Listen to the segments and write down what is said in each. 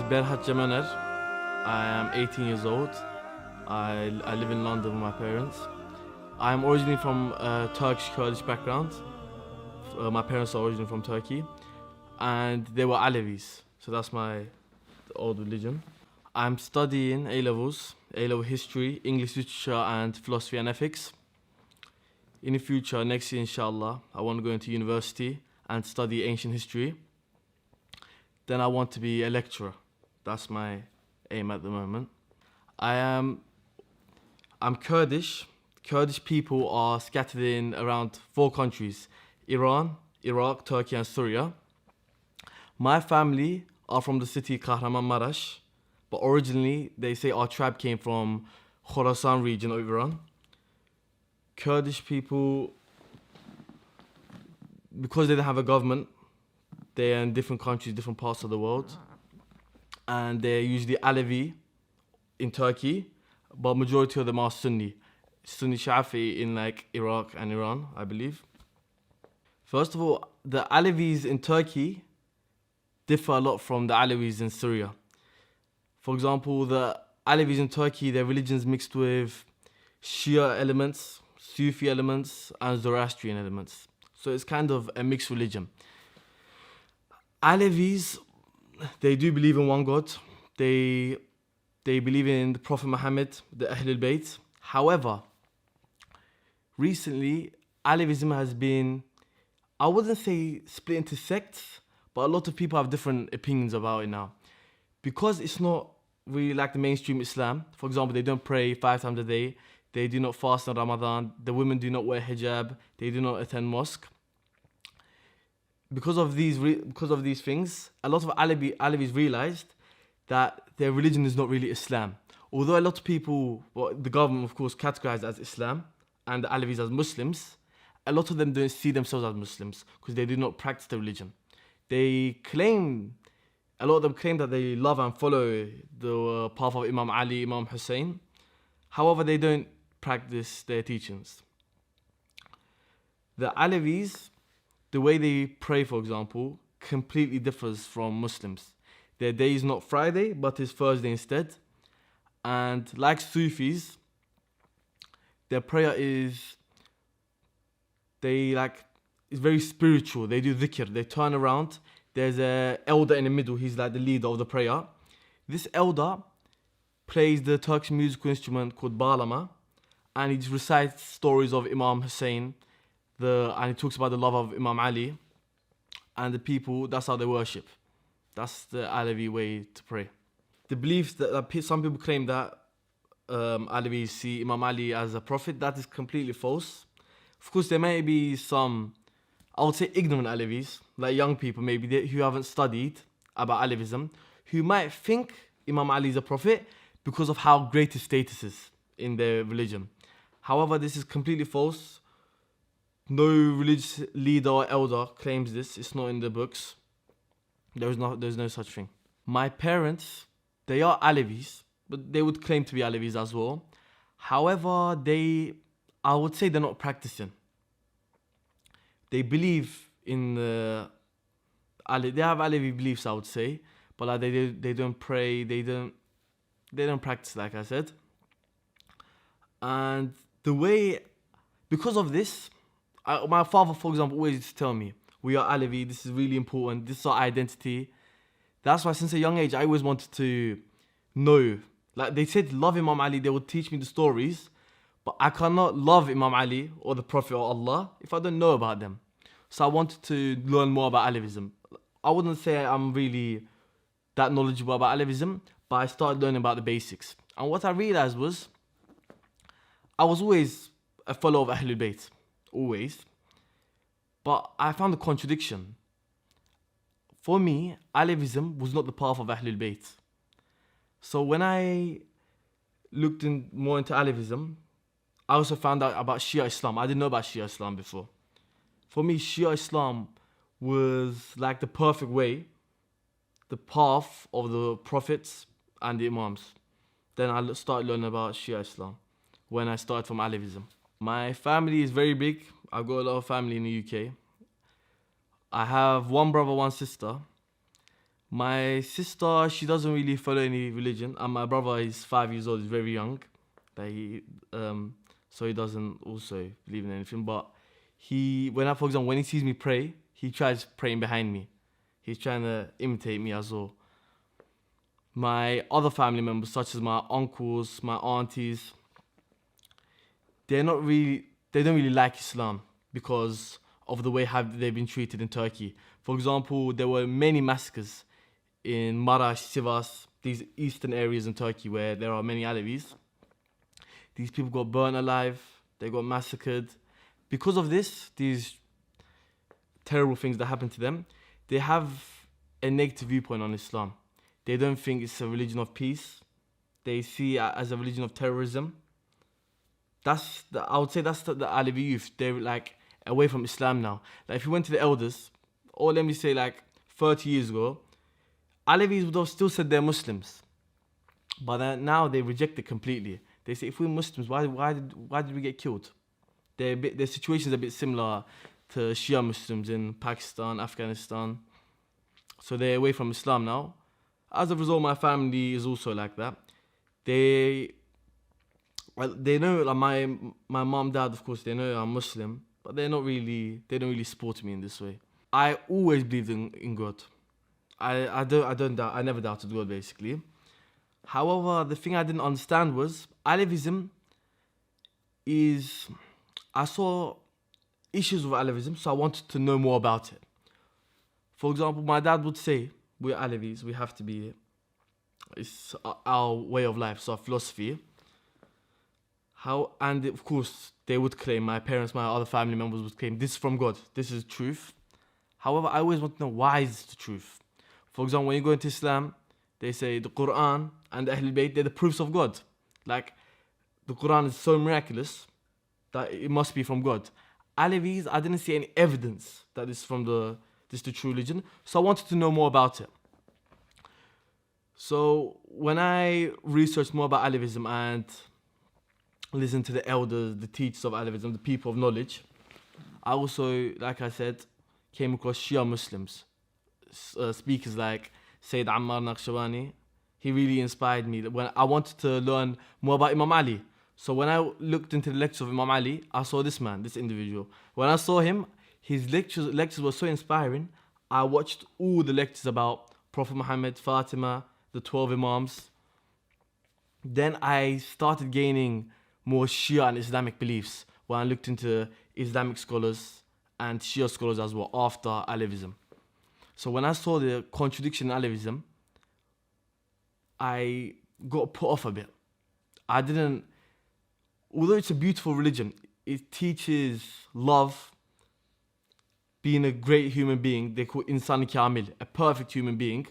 Berhat Jamaner. I am 18 years old. I live in London with my parents. I am originally from a Turkish Kurdish background. My parents are originally from Turkey, and they were Alawis. So that's my old religion. I'm studying A levels, A level history, English literature, and philosophy and ethics. In the future, next year, inshallah, I want to go into university and study ancient history. Then I want to be a lecturer. That's my aim at the moment. I'm Kurdish. Kurdish people are scattered in around 4 countries: Iran, Iraq, Turkey, and Syria. My family are from the city Kahramanmaraş, but originally they say our tribe came from Khorasan region of Iran. Kurdish people, because they don't have a government, they're in different countries, different parts of the world, and they're usually Allawi in Turkey, but majority of them are Sunni Shafi in like Iraq and Iran, I believe. First of all, the Alawis in Turkey differ a lot from the Alawis in Syria. For example, the Alawis in Turkey, their religion's mixed with Shia elements, Sufi elements, and Zoroastrian elements. So it's kind of a mixed religion. Alawis, they do believe in one God. They believe in the Prophet Muhammad, the Ahlul Bayt. However, recently, Alawism has been, I wouldn't say split into sects, but a lot of people have different opinions about it now. Because it's not really like the mainstream Islam. For example, they don't pray 5 times a day. They do not fast on Ramadan. The women do not wear hijab. They do not attend mosque. Because of these things, a lot of Alawis realized that their religion is not really Islam. Although a lot of people, well, the government of course categorized as Islam and the Alawis as Muslims, a lot of them don't see themselves as Muslims because they do not practice the religion. A lot of them claim that they love and follow the path of Imam Ali, Imam Hussein. However, they don't practice their teachings. The Alawis, the way they pray, for example, completely differs from Muslims. Their day is not Friday, but is Thursday instead. And like Sufis, their prayer is very spiritual. They do dhikr. They turn around. There's an elder in the middle. He's like the leader of the prayer. This elder plays the Turkish musical instrument called balama, and he recites stories of Imam Hussein, and he talks about the love of Imam Ali, and the people. That's how they worship. That's the Alawi way to pray. The belief that some people claim that Alawis see Imam Ali as a prophet, that is completely false. Of course, there may be some, I would say, ignorant Alawis, like young people maybe who haven't studied about Alawism, who might think Imam Ali is a prophet because of how great his status is in their religion. However, this is completely false. No religious leader or elder claims this. It's not in the books. There's no such thing. My parents, they are Alawis, but they would claim to be Alawis as well. However, I would say they're not practicing. They believe in they have Alawi beliefs, I would say, but like they don't pray, they don't practice, like I said. And because of this, my father, for example, always used to tell me, we are Alawi, this is really important, this is our identity. That's why since a young age, I always wanted to know. Like they said, love Imam Ali, they would teach me the stories, but I cannot love Imam Ali or the Prophet or Allah if I don't know about them. So I wanted to learn more about Alawism. I wouldn't say I'm really that knowledgeable about Alawism, but I started learning about the basics. And what I realized was, I was always a follower of Ahlul Bayt, always. But I found a contradiction. For me, Alawism was not the path of Ahlul Bayt. So when I looked more into Alawism, I also found out about Shia Islam. I didn't know about Shia Islam before. For me, Shia Islam was like the perfect way, the path of the prophets and the Imams. Then I started learning about Shia Islam when I started from Alawism. My family is very big. I've got a lot of family in the UK. I have one brother, one sister. My sister, she doesn't really follow any religion, and my brother is 5 years old. He's very young. Like so he doesn't also believe in anything. But for example, when he sees me pray, he tries praying behind me. He's trying to imitate me as well. My other family members, such as my uncles, my aunties, they don't really like Islam because of the way have they've been treated in Turkey. For example, there were many massacres in Marash, Sivas, these eastern areas in Turkey where there are many Alawis. These people got burnt alive, they got massacred. Because of this, these terrible things that happened to them, they have a negative viewpoint on Islam. They don't think it's a religion of peace. They see it as a religion of terrorism. I would say that's the Alawi youth. They're like away from Islam now. Like if you went to the elders, or let me say like 30 years ago, Alawis would have still said they're Muslims, but now they reject it completely. They say if we're Muslims, why did we get killed? Their situation is a bit similar to Shia Muslims in Pakistan, Afghanistan. So they're away from Islam now. As a result, my family is also like that. They know like my mom, dad, of course, they know I'm Muslim, but they don't really support me in this way. I always believed in God. I don't doubt. I never doubted God basically. However, the thing I didn't understand was Alavism is. I saw issues with Alavism, so I wanted to know more about it. For example, my dad would say, we're Alawis, we have to be, it's our way of life, it's our philosophy. And of course, they would claim, my parents, my other family members would claim, this is from God, this is truth. However, I always want to know why is the truth. For example, when you go into Islam, they say the Quran and the Ahlul Bayt, they're the proofs of God. Like, the Quran is so miraculous that it must be from God. Alawis, I didn't see any evidence that this is the true religion, so I wanted to know more about it. So when I researched more about Alavism and listened to the elders, the teachers of Alavism, the people of knowledge, I also, like I said, came across Shia Muslims, speakers like Sayyid Ammar Naqshbani. He really inspired me when I wanted to learn more about Imam Ali. So when I looked into the lectures of Imam Ali, I saw this man, this individual. When I saw him, his lectures were so inspiring. I watched all the lectures about Prophet Muhammad, Fatima, the 12 Imams. Then I started gaining more Shia and Islamic beliefs when I looked into Islamic scholars and Shia scholars as well after Alavism. So when I saw the contradiction in Alavism, I got put off a bit. Although it's a beautiful religion, it teaches love, being a great human being, they call insan kamil, a perfect human being.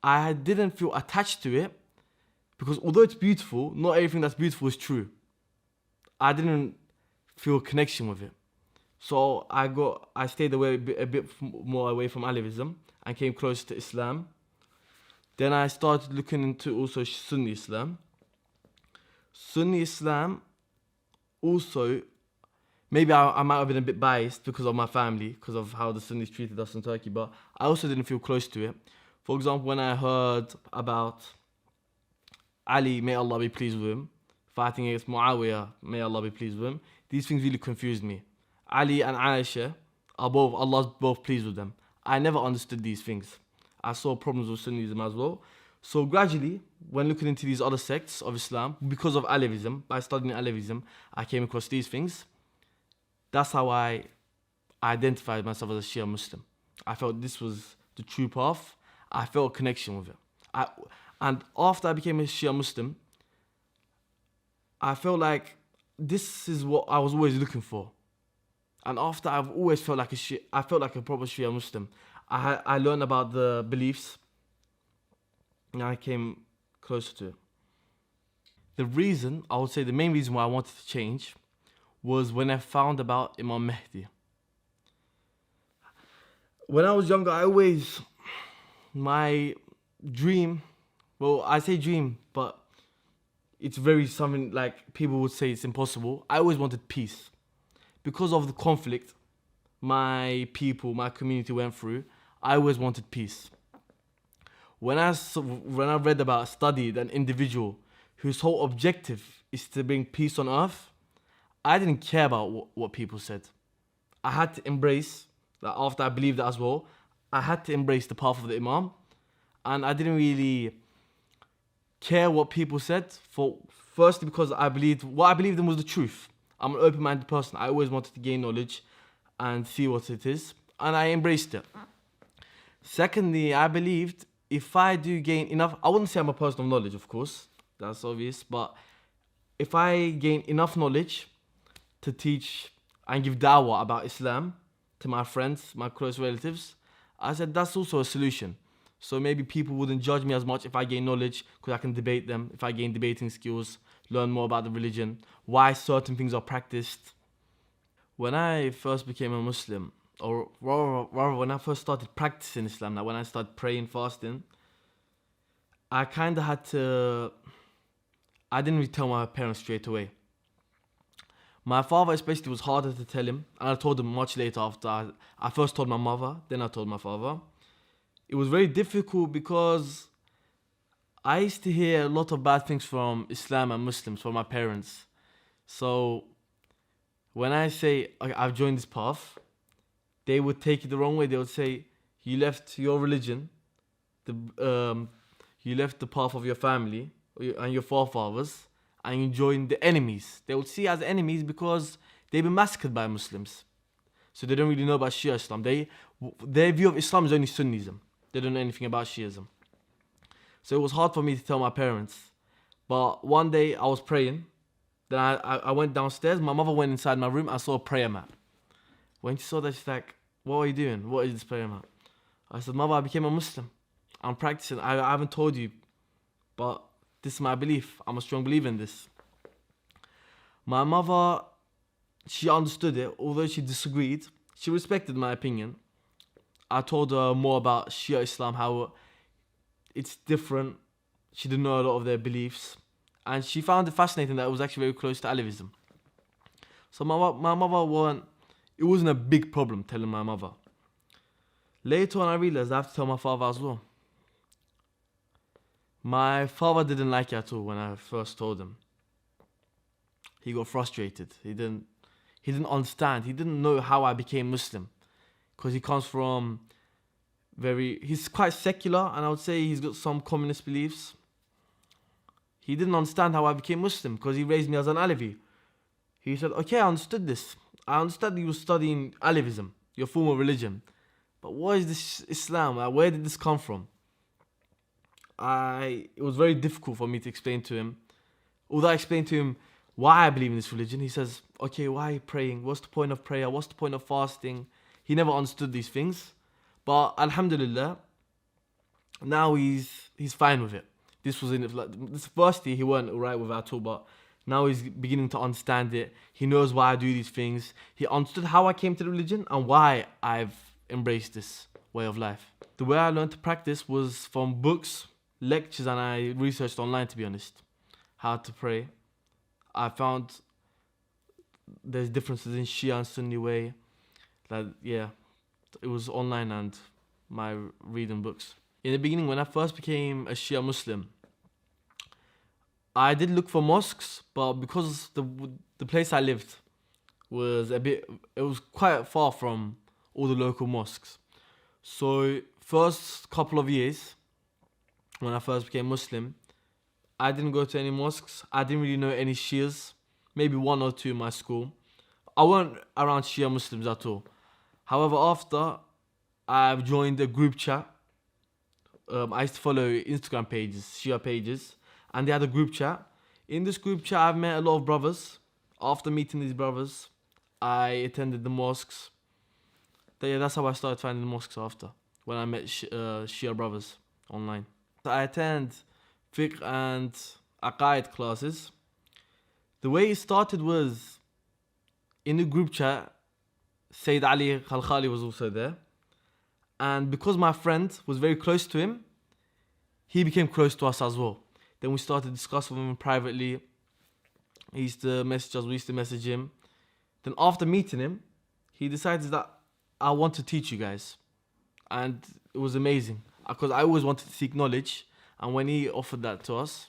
I didn't feel attached to it because although it's beautiful, not everything that's beautiful is true. I didn't feel a connection with it. So I stayed away a bit more away from Alavism and came closer to Islam. Then I started looking into also Sunni Islam. Sunni Islam also, maybe I might have been a bit biased because of my family, because of how the Sunnis treated us in Turkey, but I also didn't feel close to it. For example, when I heard about Ali, may Allah be pleased with him, fighting against Muawiyah, may Allah be pleased with him, these things really confused me. Ali and Aisha Allah's both pleased with them. I never understood these things. I saw problems with Sunnism as well. So gradually, when looking into these other sects of Islam, because of Alavism, by studying Alavism, I came across these things. That's how I identified myself as a Shia Muslim. I felt this was the true path. I felt a connection with it. And after I became a Shia Muslim, I felt like this is what I was always looking for. And after I've always felt like I felt like a proper Shia Muslim. I learned about the beliefs and I came closer to it. The main reason why I wanted to change was when I found about Imam Mahdi. When I was younger, my dream, well, I say dream, but it's very something like people would say it's impossible. I always wanted peace. Because of the conflict my people, my community went through, I always wanted peace. When I read about, studied an individual whose whole objective is to bring peace on earth, I didn't care about what people said. I had to embrace that. After I believed that as well, I had to embrace the path of the Imam, and I didn't really care what people said. For firstly, because I believed what I believed in was the truth. I'm an open-minded person. I always wanted to gain knowledge and see what it is, and I embraced it. Secondly, I believed if I do gain enough, I wouldn't say I'm a person of knowledge, of course, that's obvious, but if I gain enough knowledge to teach and give da'wah about Islam to my friends, my close relatives, I said that's also a solution. So maybe people wouldn't judge me as much if I gain knowledge, because I can debate them, if I gain debating skills, learn more about the religion, why certain things are practiced. When I first became a Muslim, or rather when I first started practicing Islam, like when I started praying, fasting, I kind of had to, I didn't really tell my parents straight away. My father especially was harder to tell him, and I told him much later after I first told my mother, then I told my father. It was very difficult because I used to hear a lot of bad things from Islam and Muslims, from my parents. So when I say I've joined this path, they would take it the wrong way. They would say, you left your religion, you left the path of your family and your forefathers, and you joined the enemies. They would see as enemies because they've been massacred by Muslims. So they don't really know about Shia Islam. Their view of Islam is only Sunnism. They don't know anything about Shiism. So it was hard for me to tell my parents. But one day I was praying. Then I went downstairs. My mother went inside my room. I saw a prayer mat. When she saw that, she's like, what are you doing? What is this prayer mat? I said, Mother, I became a Muslim. I'm practicing. I haven't told you, but this is my belief. I'm a strong believer in this. My mother, she understood it. Although she disagreed, she respected my opinion. I told her more about Shia Islam, how it's different. She didn't know a lot of their beliefs. And she found it fascinating that it was actually very close to Allawism. So my mother it wasn't a big problem telling my mother. Later on I realized I have to tell my father as well. My father didn't like it at all when I first told him. He got frustrated. He didn't understand. He didn't know how I became Muslim. Because he comes from he's quite secular, and I would say he's got some communist beliefs. He didn't understand how I became Muslim because he raised me as an Allawi. He said, okay, I understood this. I understand you were studying Allawism, your form of religion. But what is this Islam? Where did this come from? It was very difficult for me to explain to him. Although I explained to him why I believe in this religion, he says, okay, why are you praying? What's the point of prayer? What's the point of fasting? He never understood these things. But Alhamdulillah, now he's fine with it. This was this firstly he weren't alright with it at all, but now he's beginning to understand it. He knows why I do these things. He understood how I came to the religion and why I've embraced this way of life. The way I learned to practice was from books, lectures, and I researched online, to be honest, how to pray. I found there's differences in Shia and Sunni way. It was online and my reading books. In the beginning, when I first became a Shia Muslim, I did look for mosques, but because the place I lived was quite far from all the local mosques. So first couple of years, when I first became Muslim, I didn't go to any mosques. I didn't really know any Shias, maybe one or two in my school. I weren't around Shia Muslims at all. However, after I've joined a group chat, I used to follow Instagram pages, Shia pages, and they had a group chat. In this group chat, I've met a lot of brothers. After meeting these brothers, I attended the mosques. That's how I started finding the mosques after, when I met Shia brothers online. I attend fiqh and aqaid classes. The way it started was, in the group chat, Sayyid Ali Khalkhali was also there. And because my friend was very close to him, he became close to us as well. Then we started discussing with him privately. He used to message us, we used to message him. Then after meeting him, he decided that I want to teach you guys. And it was amazing. because I always wanted to seek knowledge. And when he offered that to us,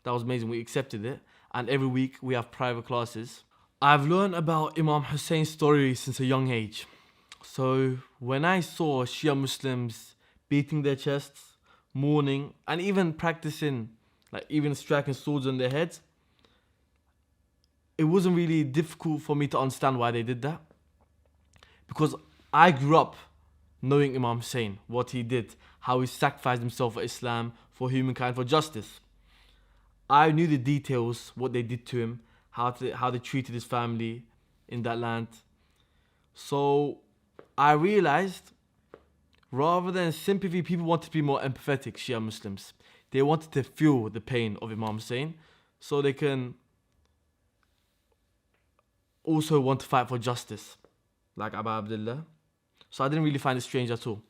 that was amazing. We accepted it. And every week we have private classes. I've learned about Imam Hussein's story since a young age. So when I saw Shia Muslims beating their chests, mourning, and even practicing, like even striking swords on their heads, it wasn't really difficult for me to understand why they did that. Because I grew up knowing Imam Hussein, what he did, how he sacrificed himself for Islam, for humankind, for justice. I knew the details, what they did to him, how they treated his family in that land. So I realized, rather than sympathy, people wanted to be more empathetic, Shia Muslims. They wanted to feel the pain of Imam Hussein, so they can also want to fight for justice, like Abu Abdullah. So I didn't really find it strange at all.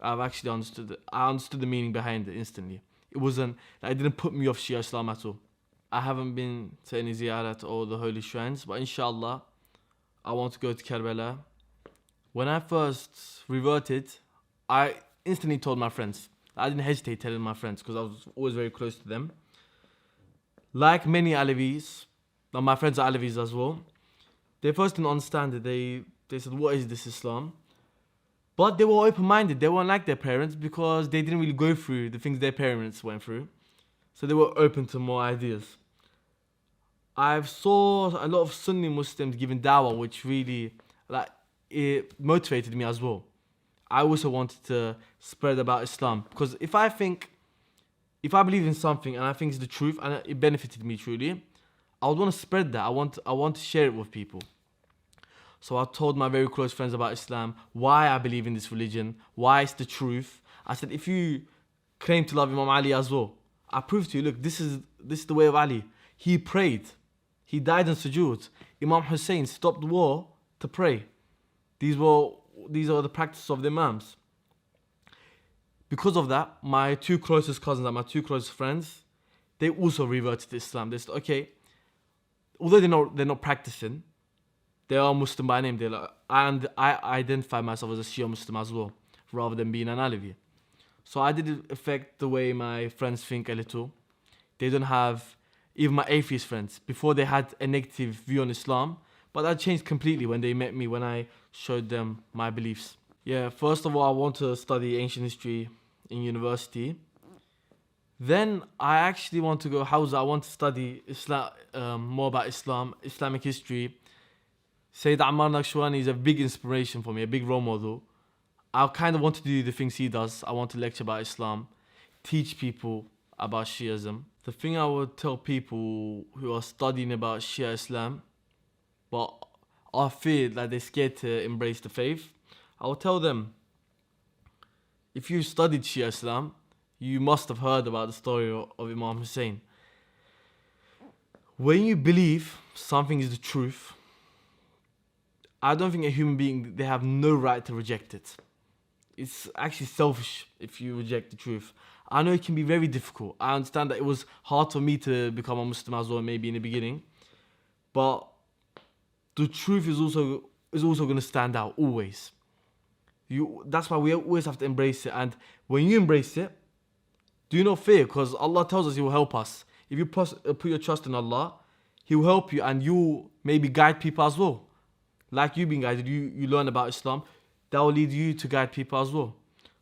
I've actually understood it. I understood the meaning behind it instantly. It didn't put me off Shia Islam at all. I haven't been to any ziyarat or the holy shrines, but inshallah, I want to go to Karbala. When I first reverted, I instantly told my friends. I didn't hesitate telling my friends because I was always very close to them. Like many Alawis, now my friends are Alawis as well, they first didn't understand it. They said, what is this Islam? But they were open-minded. They weren't like their parents because they didn't really go through the things their parents went through. So they were open to more ideas. I saw a lot of Sunni Muslims giving dawah, which really, it motivated me as well. I also wanted to spread about Islam because if I believe in something and I think it's the truth and it benefited me truly, I would want to spread that. I want to share it with people. So I told my very close friends about Islam, why I believe in this religion, why it's the truth. I said, if you claim to love Imam Ali as well, I prove to you, look, this is the way of Ali. He prayed. He died in sujood. Imam Hussein stopped war to pray. These are the practices of the Imams. Because of that, my two closest cousins and my two closest friends, they also reverted to Islam. They said, okay, although they're not practicing, they are Muslim by name. And I identify myself as a Shia Muslim as well, rather than being an Alawi. So I did affect the way my friends think a little. They don't have, even my atheist friends, before they had a negative view on Islam, but that changed completely when they met me, when I showed them my beliefs. Yeah, first of all, I want to study ancient history in university. Then I actually want to go Hawza. I want to study Islam, more about Islam, Islamic history. Sayyid Ammar Naqshbandi is a big inspiration for me, a big role model. I kind of want to do the things he does. I want to lecture about Islam, teach people about Shiism. The thing I would tell people who are studying about Shia Islam, but are feared, like they're scared to embrace the faith, I will tell them, if you studied Shia Islam, you must have heard about the story of Imam Hussein. When you believe something is the truth, I don't think a human being, they have no right to reject it. It's actually selfish if you reject the truth. I know it can be very difficult. I understand that it was hard for me to become a Muslim as well, maybe in the beginning. But the truth is also going to stand out, always. That's why we always have to embrace it. And when you embrace it, do not fear, because Allah tells us He will help us. If you put your trust in Allah, He will help you, and you maybe guide people as well. Like you being guided, you learn about Islam, that will lead you to guide people as well.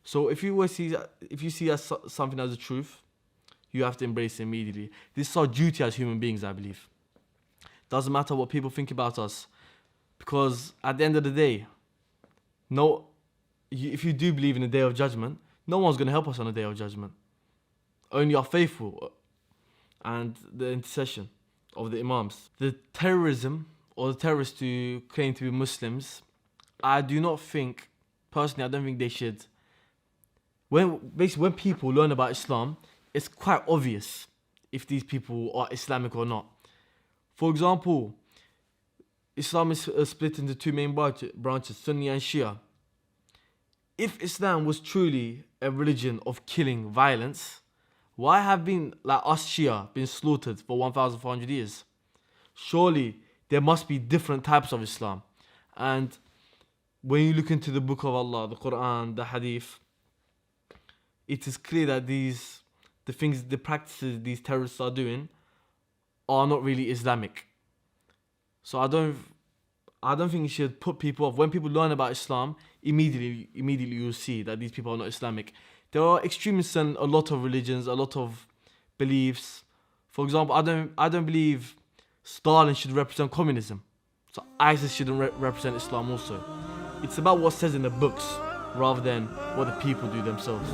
So if you see something as the truth, you have to embrace it immediately. This is our duty as human beings, I believe. Doesn't matter what people think about us, because at the end of the day, if you do believe in the Day of Judgment, no one's going to help us on the Day of Judgment. Only our faithful and the intercession of the Imams. The terrorism or the terrorists who claim to be Muslims, I do not think, personally, I don't think they should. When people learn about Islam, it's quite obvious if these people are Islamic or not. For example, Islam is split into two main branches, Sunni and Shia. If Islam was truly a religion of killing, violence, why have us Shia been slaughtered for 1,400 years? Surely there must be different types of Islam. And when you look into the book of Allah, the Quran, the Hadith, it is clear that the practices these terrorists are doing are not really Islamic. So I don't think you should put people off. When people learn about Islam, immediately you'll see that these people are not Islamic. There are extremists in a lot of religions, a lot of beliefs. For example, I don't believe Stalin should represent communism. So ISIS shouldn't represent Islam also. It's about what says in the books rather than what the people do themselves.